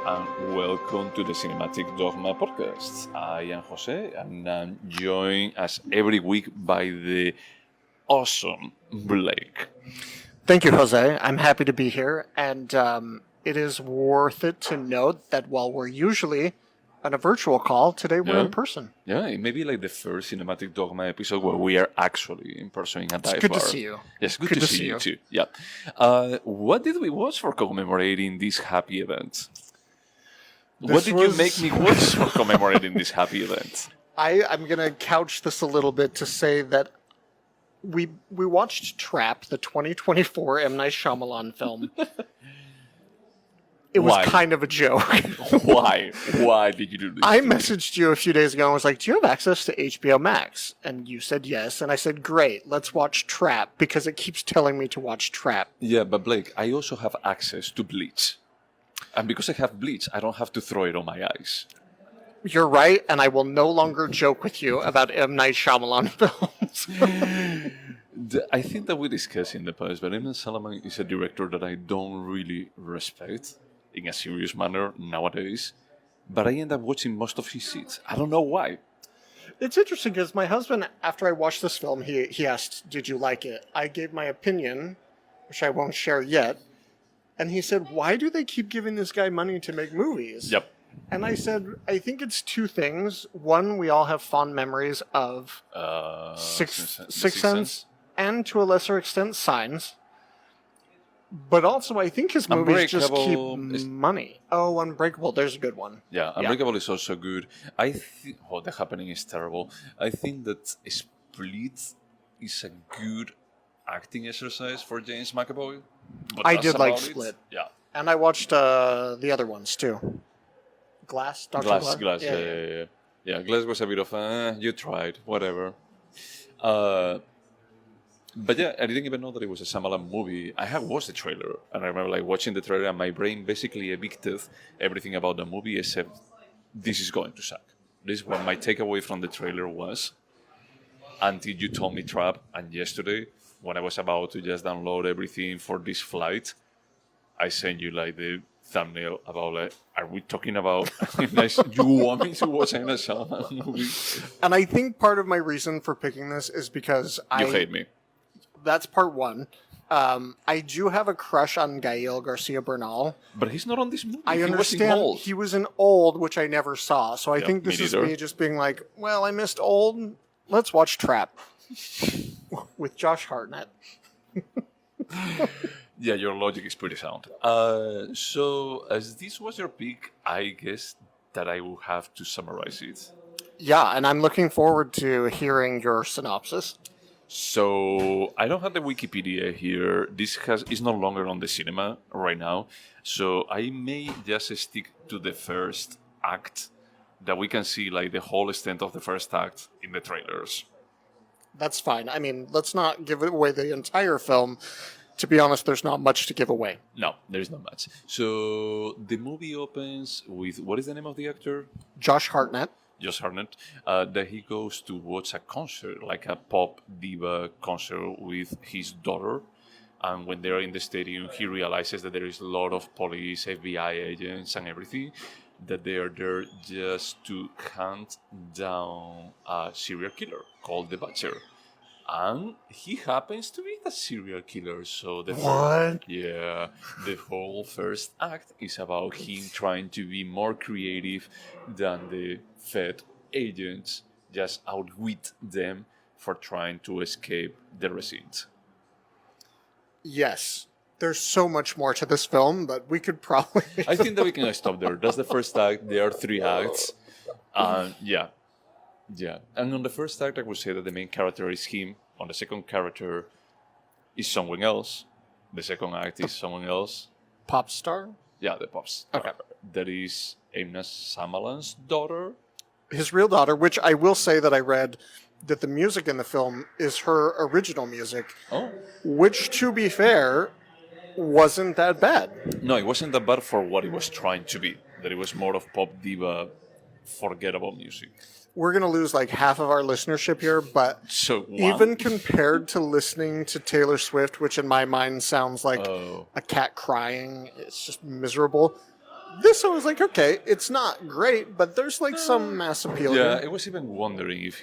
and welcome to the Cinematic Dogma podcast. I am Jose, and I'm joined as every week by the awesome Blake. Thank you, Jose. I'm happy to be here, and it is worth it to note that while we're usually on a virtual call, today we're in person. Yeah, it may be like the first Cinematic Dogma episode where we are actually in person in a dive bar. It's good to see you. Yes, good to see you too. Yeah. What did we watch for commemorating this happy event? What did you make me watch for commemorating this happy event? I'm going to couch this a little bit to say that we watched Trap, the 2024 M. Night Shyamalan film. It was kind of a joke. Why? Why did you do this? I messaged you a few days ago and was like, do you have access to HBO Max? And you said yes. And I said, great, let's watch Trap, because it keeps telling me to watch Trap. Yeah, but Blake, I also have access to Bleach. And because I have Bleach, I don't have to throw it on my eyes. You're right, and I will no longer joke with you about M. Night Shyamalan films. I think that we discussed in the past, but M. Night Shyamalan is a director that I don't really respect in a serious manner nowadays. But I end up watching most of his shit. I don't know why. It's interesting because my husband, after I watched this film, he asked, did you like it? I gave my opinion, which I won't share yet. And he said, why do they keep giving this guy money to make movies? Yep. And I said, I think it's two things. One, we all have fond memories of Sixth Sense, and to a lesser extent, Signs. But also, I think his movies just keep money. Oh, Unbreakable, there's a good one. Yeah, Unbreakable is also good. I think, The Happening is terrible. I think that Split is a good acting exercise for James McAvoy. I did like Split. Yeah. And I watched the other ones, too. Glass. Yeah, Glass was a bit of you tried, whatever. But yeah, I didn't even know that it was a Shyamalan movie. I have watched the trailer, and I remember watching the trailer, and my brain basically evicted everything about the movie except this is going to suck. This is what my takeaway from the trailer was, until you told me Trap, and yesterday, when I was about to just download everything for this flight, I sent you the thumbnail about are we talking about you want me to watch a Shyamalan movie? And I think part of my reason for picking this is because you hate me. That's part one. I do have a crush on Gael Garcia Bernal. But he's not on this movie. I understand he was in Old, which I never saw. So I think this is me just being like, well, I missed Old. Let's watch Trap. With Josh Harnett. Yeah, your logic is pretty sound. So, as this was your pick, I guess that I will have to summarize it. Yeah, and I'm looking forward to hearing your synopsis. So, I don't have the Wikipedia here. This is no longer on the cinema right now. So, I may just stick to the first act, that we can see the whole extent of the first act in the trailers. That's fine. I mean, let's not give away the entire film. To be honest, there's not much to give away. No, there's not much. So the movie opens with, what is the name of the actor? Josh Harnett. Josh Harnett. That he goes to watch a concert, like a pop diva concert with his daughter. And when they're in the stadium, he realizes that there is a lot of police, FBI agents and everything, that they are there just to hunt down a serial killer called The Butcher. And he happens to be the serial killer. So the whole first act is about him trying to be more creative than the Fed agents, just outwit them for trying to escape the residence. Yes. There's so much more to this film, but we could probably... I think that we can stop there. That's the first act. There are 3 acts. Yeah. And on the first act, I would say that the main character is him. On the second character is someone else. The second act is someone else. Pop star? Yeah, the pop star. Okay. That is M. Night Shyamalan's daughter. His real daughter, which I will say that I read that the music in the film is her original music. Oh. Which, to be fair, wasn't that bad. No, it wasn't that bad for what it was trying to be. That it was more of pop diva, forgettable music. We're going to lose half of our listenership here, but even compared to listening to Taylor Swift, which in my mind sounds like a cat crying, it's just miserable. This I was like, okay, it's not great, but there's like some mass appeal. Yeah, here. I was even wondering if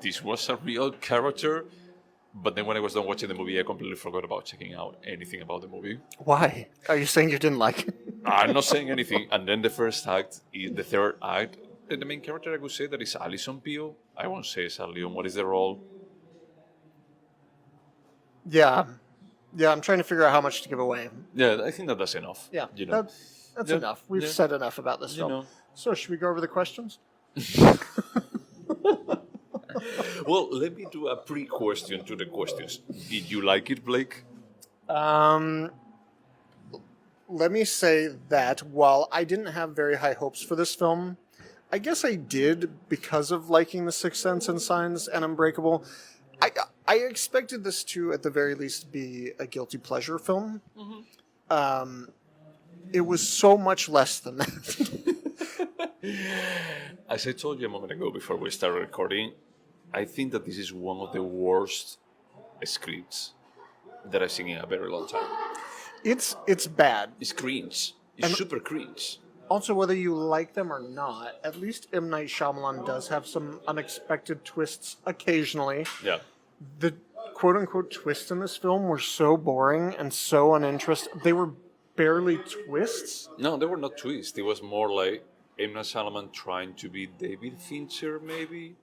this was a real character. But then when I was done watching the movie, I completely forgot about checking out anything about the movie. Why? Are you saying you didn't like it? I'm not saying anything. And then the first act, the third act, the main character I would say that is Allison Pill. I won't say sadly on what is the role. Yeah. Yeah, I'm trying to figure out how much to give away. Yeah, I think that's enough. Yeah, You know. that's Yeah, enough. We've yeah. said enough about this film. know. So, should we go over the questions? Well, let me do a pre-question to the questions. Did you like it, Blake? Let me say that while I didn't have very high hopes for this film, I guess I did because of liking The Sixth Sense and Signs and Unbreakable. I expected this to, at the very least, be a guilty pleasure film. It was so much less than that. As I told you a moment ago before we started recording, I think that this is one of the worst scripts that I've seen in a very long time. It's bad. It's cringe. It's super cringe. Also, whether you like them or not, at least M. Night Shyamalan does have some unexpected twists occasionally. Yeah. The quote-unquote twists in this film were so boring and so uninteresting. They were barely twists. No, they were not twists. It was more like M. Night Shyamalan trying to be David Fincher, maybe,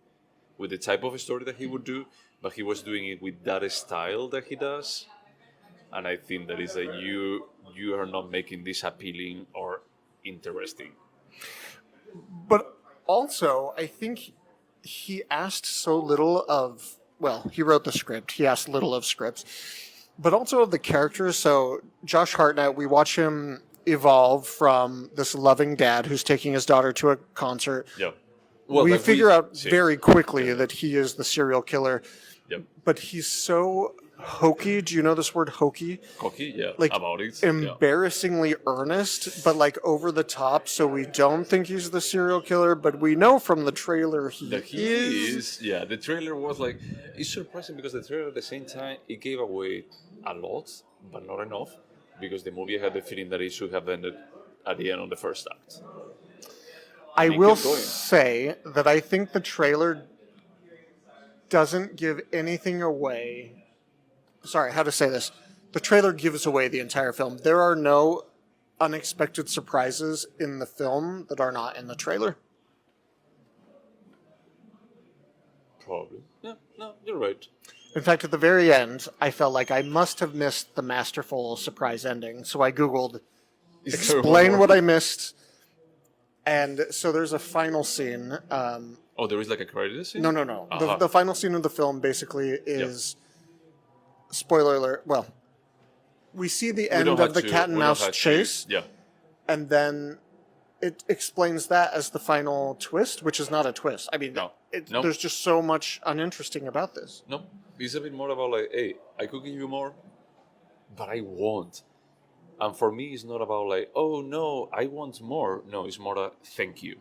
with the type of story that he would do, but he was doing it with that style that he does. And I think that is that you are not making this appealing or interesting. But also, I think he asked so little of... Well, he wrote the script. He asked little of scripts. But also of the characters. So, Josh Hartnett, we watch him evolve from this loving dad who's taking his daughter to a concert. Yeah. Well, we like figure out see. very quickly that he is the serial killer. Yep. But he's so hokey. Do you know this word hokey? Cocky, yeah, Like about it. embarrassingly earnest, but like over the top. So we don't think he's the serial killer, but we know from the trailer he is. Yeah, the trailer was like, it's surprising because the trailer at the same time, it gave away a lot, but not enough, because the movie had the feeling that it should have ended at the end of the first act. I it will kept going. say that I think the trailer doesn't give anything away. Sorry, how to say this. The trailer gives away the entire film. There are no unexpected surprises in the film that are not in the trailer. Probably. Yeah, no, you're right. In fact, at the very end, I felt like I must have missed the masterful surprise ending. So I Googled, explain what I missed. And so there's a final scene. Oh, there is like a credit scene? No. Uh-huh. The final scene of the film basically is, spoiler alert, well, we see the end of the cat and mouse chase. Yeah. And then it explains that as the final twist, which is not a twist. I mean, No. there's just so much uninteresting about this. No, it's a bit more about like, hey, I could give you more, but I won't. And for me, it's not about like, oh no, I want more. No, it's more a thank you,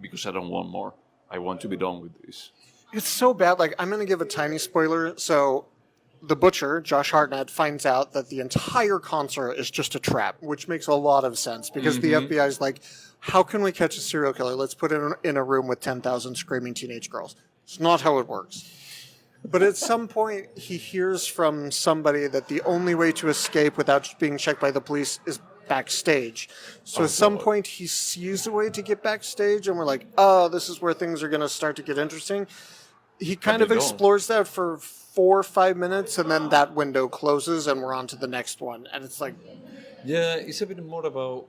because I don't want more. I want to be done with this. It's so bad. Like, I'm going to give a tiny spoiler. So the butcher, Josh Hartnett, finds out that the entire concert is just a trap, which makes a lot of sense because the FBI is like, how can we catch a serial killer? Let's put it in a room with 10,000 screaming teenage girls. It's not how it works. But at some point, he hears from somebody that the only way to escape without being checked by the police is backstage. So at some point, he sees a way to get backstage, and we're like, oh, this is where things are going to start to get interesting. He kind of explores that for 4 or 5 minutes, and then that window closes, and we're on to the next one. And it's like... Yeah, it's a bit more about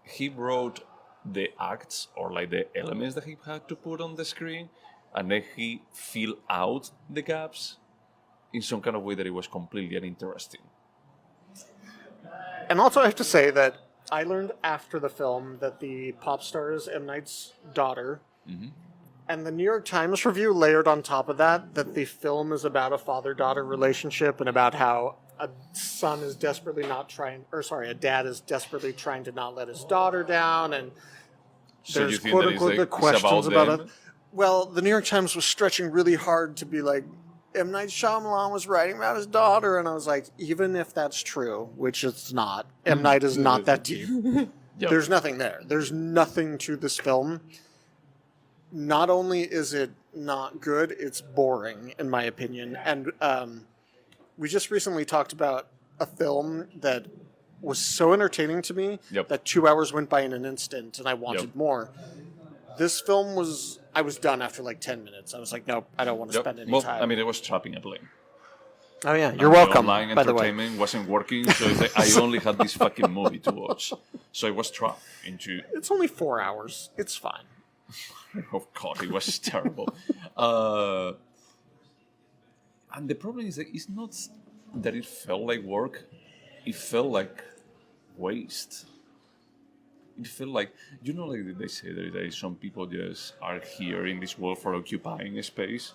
he wrote the acts or like the elements that he had to put on the screen, and then he filled out the gaps in some kind of way that it was completely uninteresting. And also I have to say that I learned after the film that the pop star is M. Night's daughter. And the New York Times review layered on top of that the film is about a father-daughter relationship and about how a dad is desperately trying to not let his daughter down, and So there's you think quote that it's unquote like, the questions it's about them? it. Well, the New York Times was stretching really hard to be like, M. Night Shyamalan was writing about his daughter, and I was like, even if that's true, which it's not, M. Night is not that deep. Yep. There's nothing there. There's nothing to this film. Not only is it not good, it's boring, in my opinion. And we just recently talked about a film that was so entertaining to me that 2 hours went by in an instant, and I wanted more. This film I was done after like 10 minutes. I was like, nope, I don't want to spend any time. I mean, it was trapping a plane. Oh, yeah. You're welcome, online by the way. entertainment wasn't working, so it's like I only had this fucking movie to watch. So I was trapped into... It's only 4 hours. It's fine. Oh, God, it was terrible. And the problem is that it's not that it felt like work. It felt like waste. It felt like, like they say that some people just are here in this world for occupying a space.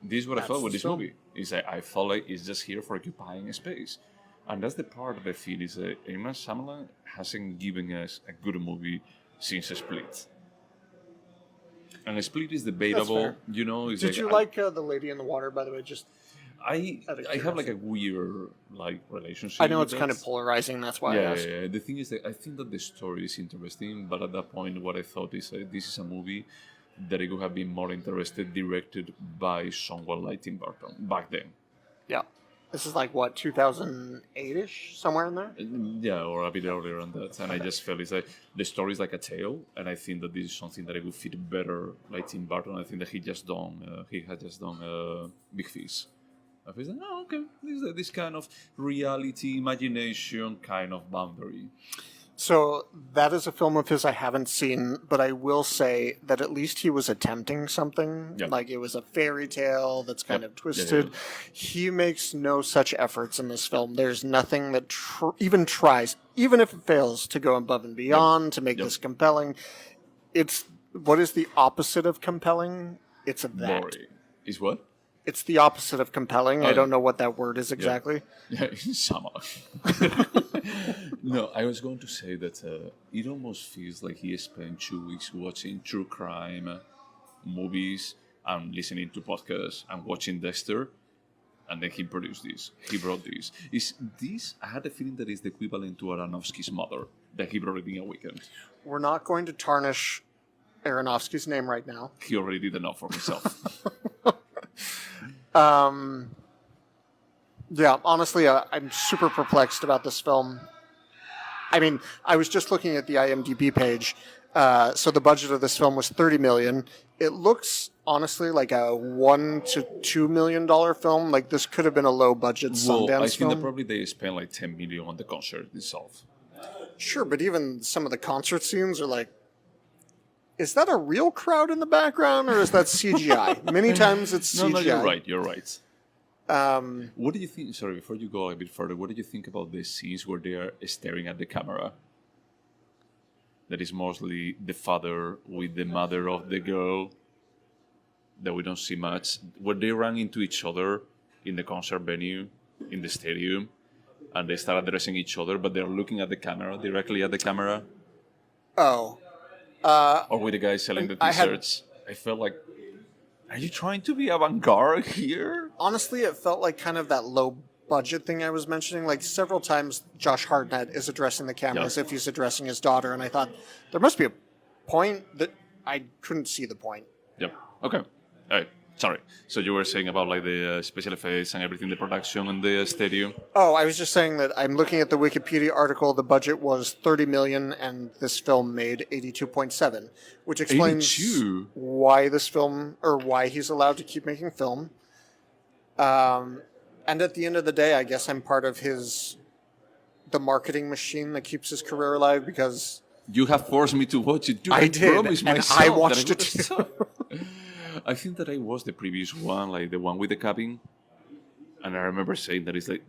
This is what I felt with this movie. Is that I felt like it's just here for occupying a space. And that's the part of the feel is that Shyamalan hasn't given us a good movie since Split. And Split is debatable, Did you like The Lady in the Water, by the way? Just I have like a weird relationship. I know with it's kind of polarizing. That's why I asked. Yeah. The thing is that I think that the story is interesting, but at that point, what I thought is this is a movie that I would have been more interested directed by someone like Tim Burton back then. Yeah, this is like what 2008ish, somewhere in there. Yeah, or a bit earlier than that. And I just felt it's like the story is like a tale, and I think that this is something that I would fit better like Tim Burton. I think that he had just done Big Fish. I was like, oh, okay, this kind of reality, imagination kind of boundary. So that is a film of his I haven't seen, but I will say that at least he was attempting something. Yep. Like it was a fairy tale that's kind of twisted. Yeah. He makes no such efforts in this film. There's nothing that even tries, even if it fails, to go above and beyond to make this compelling. It's what is the opposite of compelling? It's that. Boring. Is what? It's the opposite of compelling. I don't know what that word is exactly. Yeah, summer. No, I was going to say that it almost feels like he spent 2 weeks watching true crime movies and listening to podcasts and watching Dexter, and then he produced this. He brought this. Is this? I had a feeling that it's the equivalent to Aronofsky's Mother, that he brought it in a weekend. We're not going to tarnish Aronofsky's name right now. He already did enough for himself. Yeah, honestly, I'm super perplexed about this film. I mean, I was just looking at the IMDb page. So the budget of this film was $30 million. It looks, honestly, like a $1 to $2 million film. Like, this could have been a low-budget Sundance film. I think that probably they spent like $10 million on the concert itself. Sure, but even some of the concert scenes are like, is that a real crowd in the background, or is that CGI? Many times it's CGI. No, you're right. What do you think? Sorry, before you go a bit further, what do you think about the scenes where they are staring at the camera? That is mostly the father with the mother of the girl that we don't see much. Where they run into each other in the concert venue, in the stadium, and they start addressing each other, but they're looking at the camera, directly at the camera. Oh. Or with the guy selling the t-shirts. I felt like, are you trying to be avant-garde here? Honestly, it felt like kind of that low-budget thing I was mentioning. Like, several times Josh Harnett is addressing the camera as if he's addressing his daughter, and I thought, there must be a point that I couldn't see the point. Yep. Okay. All right. Sorry. So you were saying about like the special effects and everything, the production in the stadium? Oh, I was just saying that I'm looking at the Wikipedia article. The budget was $30 million, and this film made $82.7, which explains 82? Why this film, or why he's allowed to keep making film. And at the end of the day, I guess I'm part of the marketing machine that keeps his career alive, because you have forced me to watch it. Dude, I did, promised and myself I watched it too. I think that I was the previous one, like the one with the cabin. And I remember saying that it's like,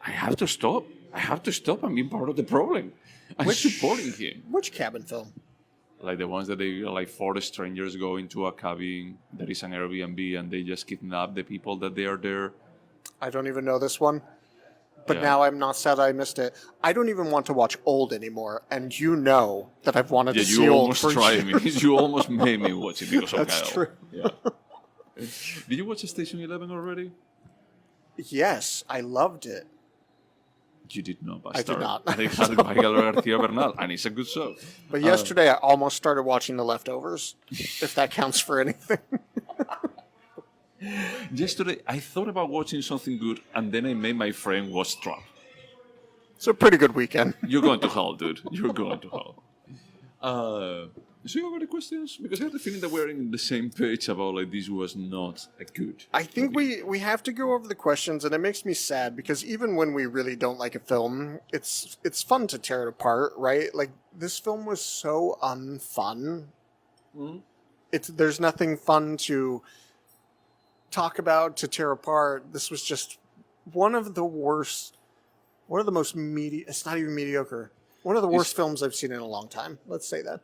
I have to stop. I'm being part of the problem. I'm supporting him. Which cabin film? Like the ones that they, like 4 strangers go into a cabin that is an Airbnb and they just kidnap the people that they are there. I don't even know this one. But now I'm not sad I missed it. I don't even want to watch Old anymore, and you know that I've wanted to see Old for years. You almost made me watch it because of That's Kyle. true. Yeah. Did you watch Station 11 already? Yes, I loved it. You did not, I bastard. did not. And it had Gabriel Garcia Bernal, and it's a good show. But yesterday I almost started watching The Leftovers, if that counts for anything. Yesterday, I thought about watching something good, and then I made my friend watch Trump. It's a pretty good weekend. You're going to hell, dude. You're going to hell. So you have any questions? Because I have the feeling that we're in the same page about like this was not a good. I think we have to go over the questions, and it makes me sad because even when we really don't like a film, it's fun to tear it apart, right? Like this film was so unfun. Mm-hmm. There's nothing fun to talk about, to tear apart. This was just one of the worst, one of the most it's not even mediocre. One of the worst films I've seen in a long time. Let's say that.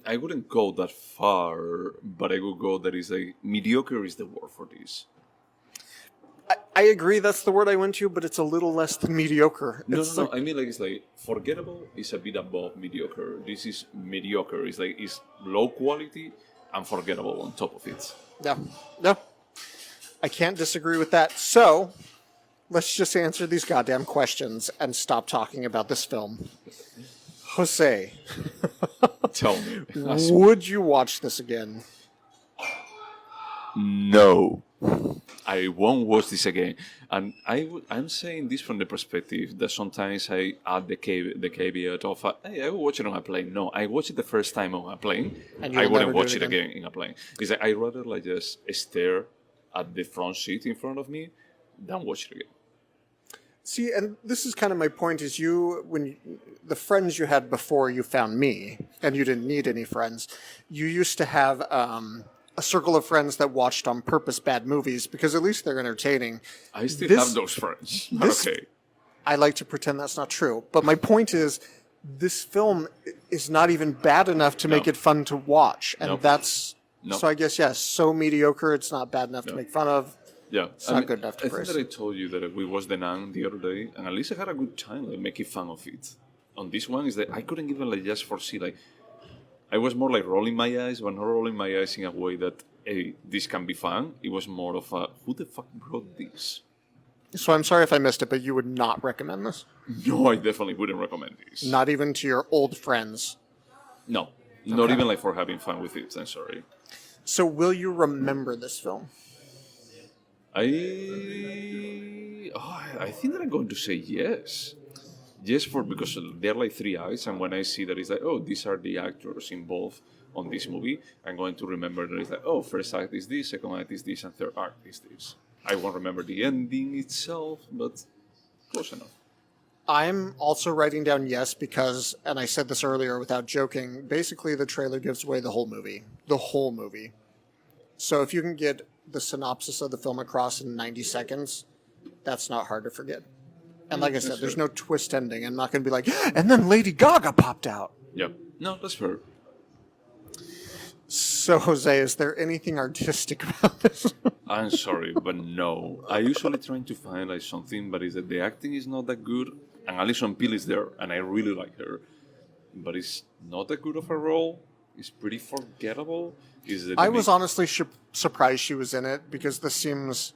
I wouldn't go that far, but I would go that is like mediocre is the word for this. I agree that's the word I went to, but it's a little less than mediocre. No. I mean, like it's like forgettable is a bit above mediocre. This is mediocre. It's low quality and forgettable on top of it. No. I can't disagree with that. So, let's just answer these goddamn questions and stop talking about this film. Jose. Tell me. Would you watch this again? No. I won't watch this again. And I'm saying this from the perspective that sometimes I add the caveat of, hey, I will watch it on a plane. No, I watch it the first time on a plane. I wouldn't watch it again in a plane. It's like I'd rather like just stare at the front seat in front of me than watch it again. See, and this is kind of my point, is the friends you had before you found me, and you didn't need any friends, you used to have a circle of friends that watched on purpose bad movies, because at least they're entertaining. I still have those friends. Okay. I like to pretend that's not true. But my point is, this film is not even bad enough to make it fun to watch. And that's... So I guess, yes, so mediocre, it's not bad enough to make fun of. Yeah, it's not good enough to praise. I think that I told you that we watched The Nun the other day, and at least I had a good time like making fun of it. On this one is that I couldn't even like just foresee like I was more like rolling my eyes, but not rolling my eyes in a way that hey, this can be fun. It was more of a who the fuck brought this? So I'm sorry if I missed it, but you would not recommend this? No, I definitely wouldn't recommend this. Not even to your old friends? No, not even like for having fun with it. I'm sorry. So will you remember this film? I think that I'm going to say yes. Yes, because there are like three acts, and when I see that it's like, oh, these are the actors involved on this movie, I'm going to remember that it's like, oh, first act is this, second act is this, and third act is this. I won't remember the ending itself, but close enough. I'm also writing down yes because, and I said this earlier without joking, basically the trailer gives away the whole movie. The whole movie. So if you can get the synopsis of the film across in 90 seconds, that's not hard to forget. And like I said, there's no twist ending. I'm not going to be like, and then Lady Gaga popped out. Yep. No, that's fair. So, Jose, is there anything artistic about this? I'm sorry, but no. I usually try to find like something, but is that the acting is not that good, and Allison Pill is there, and I really like her, but it's not that good of a role. It's pretty forgettable. I was honestly surprised she was in it because this seems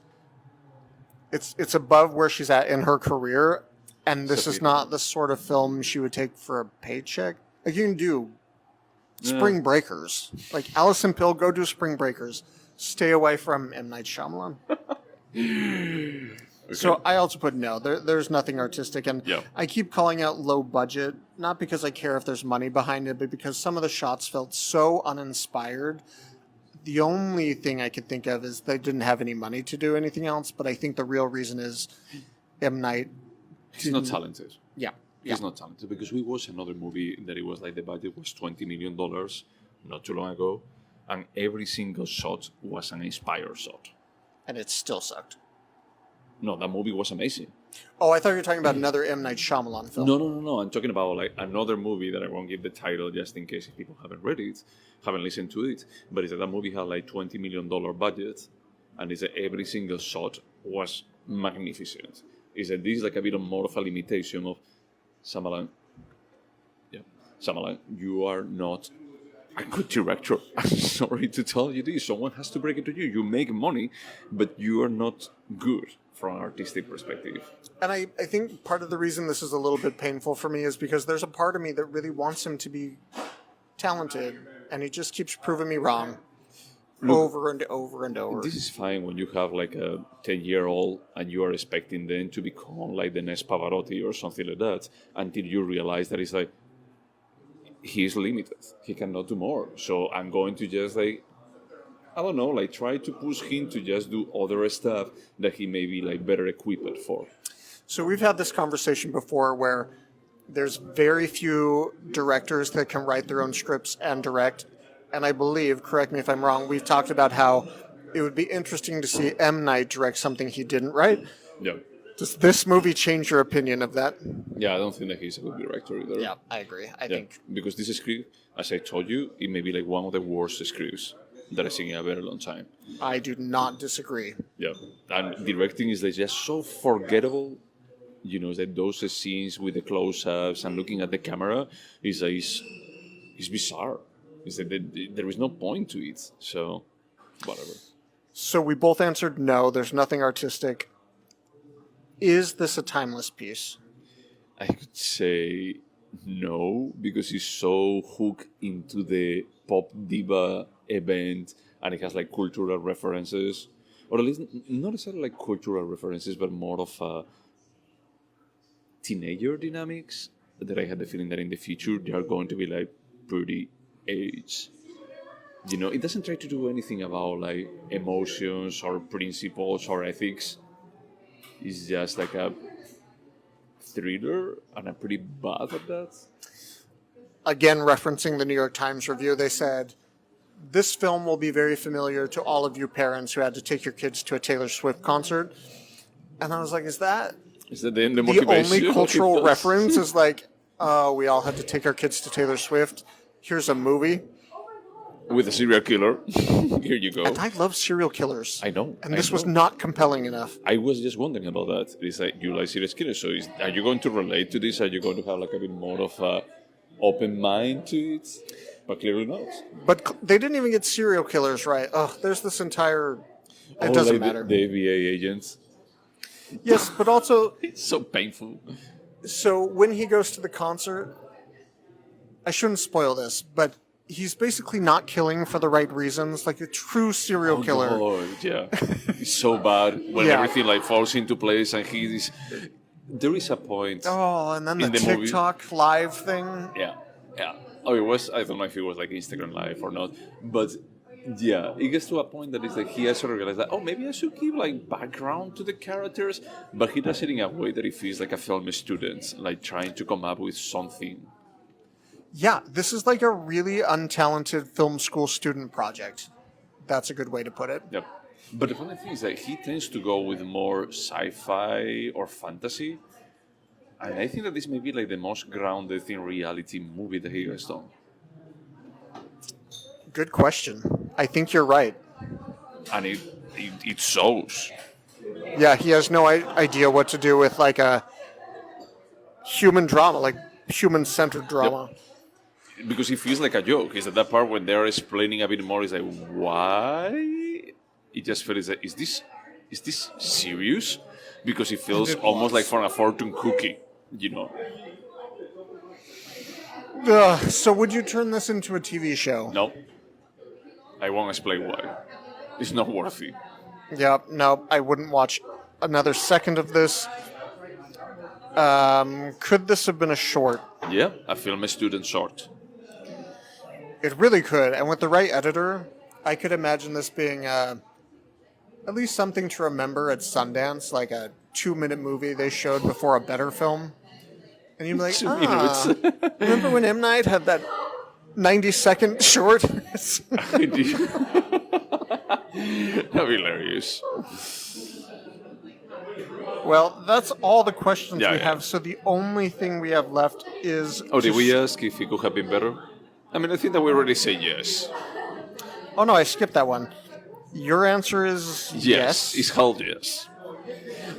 it's above where she's at in her career, and this is not the sort of film she would take for a paycheck. Like you can do Spring Breakers, like Allison Pill, go do Spring Breakers. Stay away from M. Night Shyamalan. Okay. So I also put no. There's nothing artistic, and I keep calling out low budget, not because I care if there's money behind it, but because some of the shots felt so uninspired. The only thing I could think of is they didn't have any money to do anything else, but I think the real reason is M. Night. He's not talented. Yeah. He's not talented because we watched another movie that it was like the budget was $20 million not too long ago, and every single shot was an inspired shot. And it still sucked. No, that movie was amazing. Oh, I thought you were talking about another M. Night Shyamalan film. No. I'm talking about like another movie that I won't give the title just in case if people haven't read it, haven't listened to it. But it's that movie had like $20 million budget, and it's that every single shot was magnificent. Is that this is like a bit more of a limitation of Shyamalan. Yeah, Shyamalan, you are not a good director. I'm sorry to tell you this. Someone has to break it to you. You make money, but you are not good from an artistic perspective. And I think part of the reason this is a little bit painful for me is because there's a part of me that really wants him to be talented, and he just keeps proving me wrong. Look, over and over and over. This is fine when you have like a 10-year-old and you are expecting them to become like the next Pavarotti or something like that, until you realize that it's like, he is limited. He cannot do more. So I'm going to just like, I don't know, like try to push him to just do other stuff that he may be like better equipped for. So we've had this conversation before where there's very few directors that can write their own scripts and direct. And I believe, correct me if I'm wrong, we've talked about how it would be interesting to see M. Night direct something he didn't write. Yeah. Does this movie change your opinion of that? Yeah, I don't think that he's a good director either. Yeah, I agree. I think. Because this script, as I told you, it may be like one of the worst scripts that I've seen in a very long time. I do not disagree. Yeah. And directing is like just so forgettable. You know, that those scenes with the close-ups and looking at the camera is bizarre. Is that there is no point to it. So, whatever. So we both answered no. There's nothing artistic. Is this a timeless piece? I could say no, because it's so hooked into the pop diva event, and it has like cultural references, or at least not necessarily like cultural references, but more of teenager dynamics. That I had the feeling that in the future they are going to be like pretty age. You know, it doesn't try to do anything about like emotions or principles or ethics. It's just like a thriller, and I'm pretty bad at that. Again, referencing the New York Times review, they said, this film will be very familiar to all of you parents who had to take your kids to a Taylor Swift concert. And I was like, is that the the only cultural reference? Is like, we all had to take our kids to Taylor Swift. Here's a movie. With a serial killer. Here you go. And I love serial killers. I know. And this was not compelling enough. I was just wondering about that. It's like, you like serial killers, so are you going to relate to this? Are you going to have like a bit more of a open mind to it? But clearly not. But they didn't even get serial killers right. Oh, there's this entire... It doesn't matter. The ABA agents. Yes, but also... It's so painful. So when he goes to the concert... I shouldn't spoil this, but he's basically not killing for the right reasons, like a true serial killer. God, yeah. It's so bad when everything like falls into place, and there is a point. Oh, and then the TikTok movie. Live thing. Yeah. Oh, it was, I don't know if it was like Instagram Live or not, but yeah, it gets to a point that it's like he has to realize that, maybe I should give like background to the characters, but he does it in a way that it feels like a film student, like trying to come up with something. Yeah, this is like a really untalented film school student project. That's a good way to put it. Yep. But the funny thing is that he tends to go with more sci-fi or fantasy. And I think that this may be like the most grounded in reality movie that he has done. Good question. I think you're right. And it shows. Yeah, he has no idea what to do with like a human drama, like human-centered drama. Yep. Because it feels like a joke. Is that part when they're explaining a bit more? It's like, why? It just feels like, is this serious? Because it feels almost like from a fortune cookie, you know. So would you turn this into a TV show? No. I won't explain why. It's not worthy. Yeah, no, I wouldn't watch another second of this. Could this have been a short? Yeah, a film student short. It really could, and with the right editor, I could imagine this being at least something to remember at Sundance, like a 2-minute movie they showed before a better film. And you'd be like, 2 minutes. Remember when M. Night had that 90-second short? I do. That'd be hilarious. Well, that's all the questions we have, so the only thing we have left is... Oh, did we ask if it could have been better? I mean, I think that we already say yes. Oh, no, I skipped that one. Your answer is yes? It's hell yes.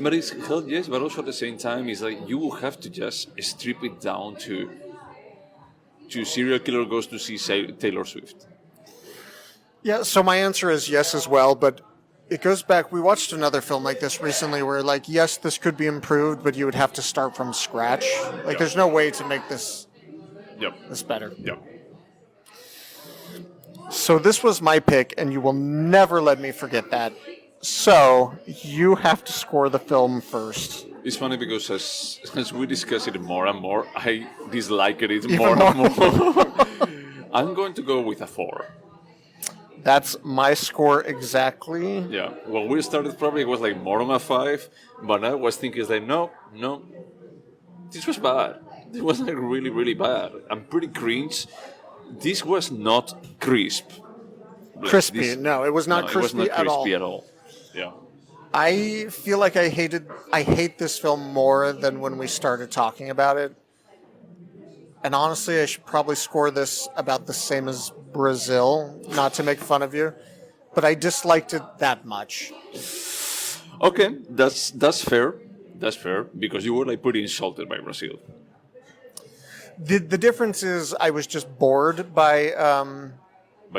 But it's hell yes, but also at the same time, it's like you will have to just strip it down to to serial killer goes to see Taylor Swift? Yeah, so my answer is yes as well, but it goes back. We watched another film like this recently where, like, yes, this could be improved, but you would have to start from scratch. Like, there's no way to make this better. Yep. So this was my pick, and you will never let me forget that. So you have to score the film first. It's funny because as we discuss it more and more, I dislike it Even more and more. I'm going to go with a 4. That's my score exactly. Yeah. When we started, probably it was like more on a 5, but I was thinking, like, no, this was bad. It was like really, really bad. I'm pretty cringe. This was not crisp. Crispy. No, it was not crispy, it was not crispy at all. Yeah. I feel like I hate this film more than when we started talking about it. And honestly, I should probably score this about the same as Brazil, not to make fun of you, but I disliked it that much. Okay, that's fair. That's fair because you were like pretty insulted by Brazil. The difference is I was just bored by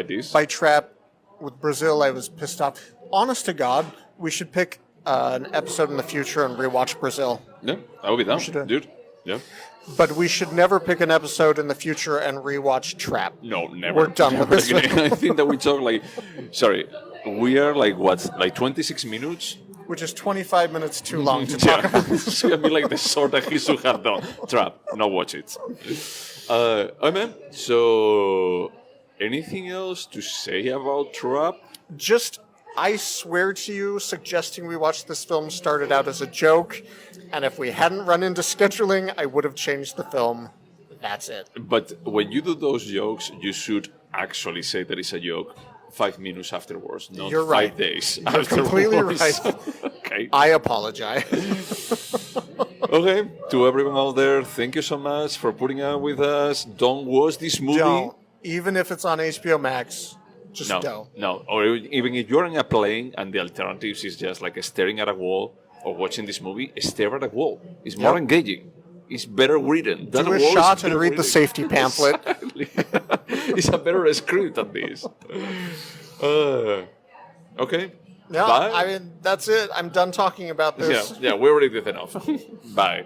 this? By Trap. With Brazil, I was pissed off. Honest to God, we should pick an episode in the future and rewatch Brazil. Yeah, I will be down, dude. Yeah. But we should never pick an episode in the future and rewatch Trap. No, never. We're done with this. I think that we talk we are like 26 minutes. Which is 25 minutes too long to talk about. It's going to be like the sort that he should have done. Trap, no watch it. Man, so anything else to say about Trap? Just, I swear to you, suggesting we watch this film started out as a joke, and if we hadn't run into scheduling, I would have changed the film. That's it. But when you do those jokes, you should actually say that it's a joke 5 minutes afterwards, not You're right. 5 days You're afterwards. completely right. Okay. I apologize. Okay, to everyone out there, thank you so much for putting up with us. Don't watch this movie. Don't. Even if it's on HBO Max, just don't. No, or even if you're in a plane and the alternatives is just like staring at a wall or watching this movie, stare at a wall. It's more engaging. It's better written. Do a shot and read the safety pamphlet. Exactly. It's a better script than this. Okay. No, Bye. I mean, that's it. I'm done talking about this. Yeah, we already did enough. Bye.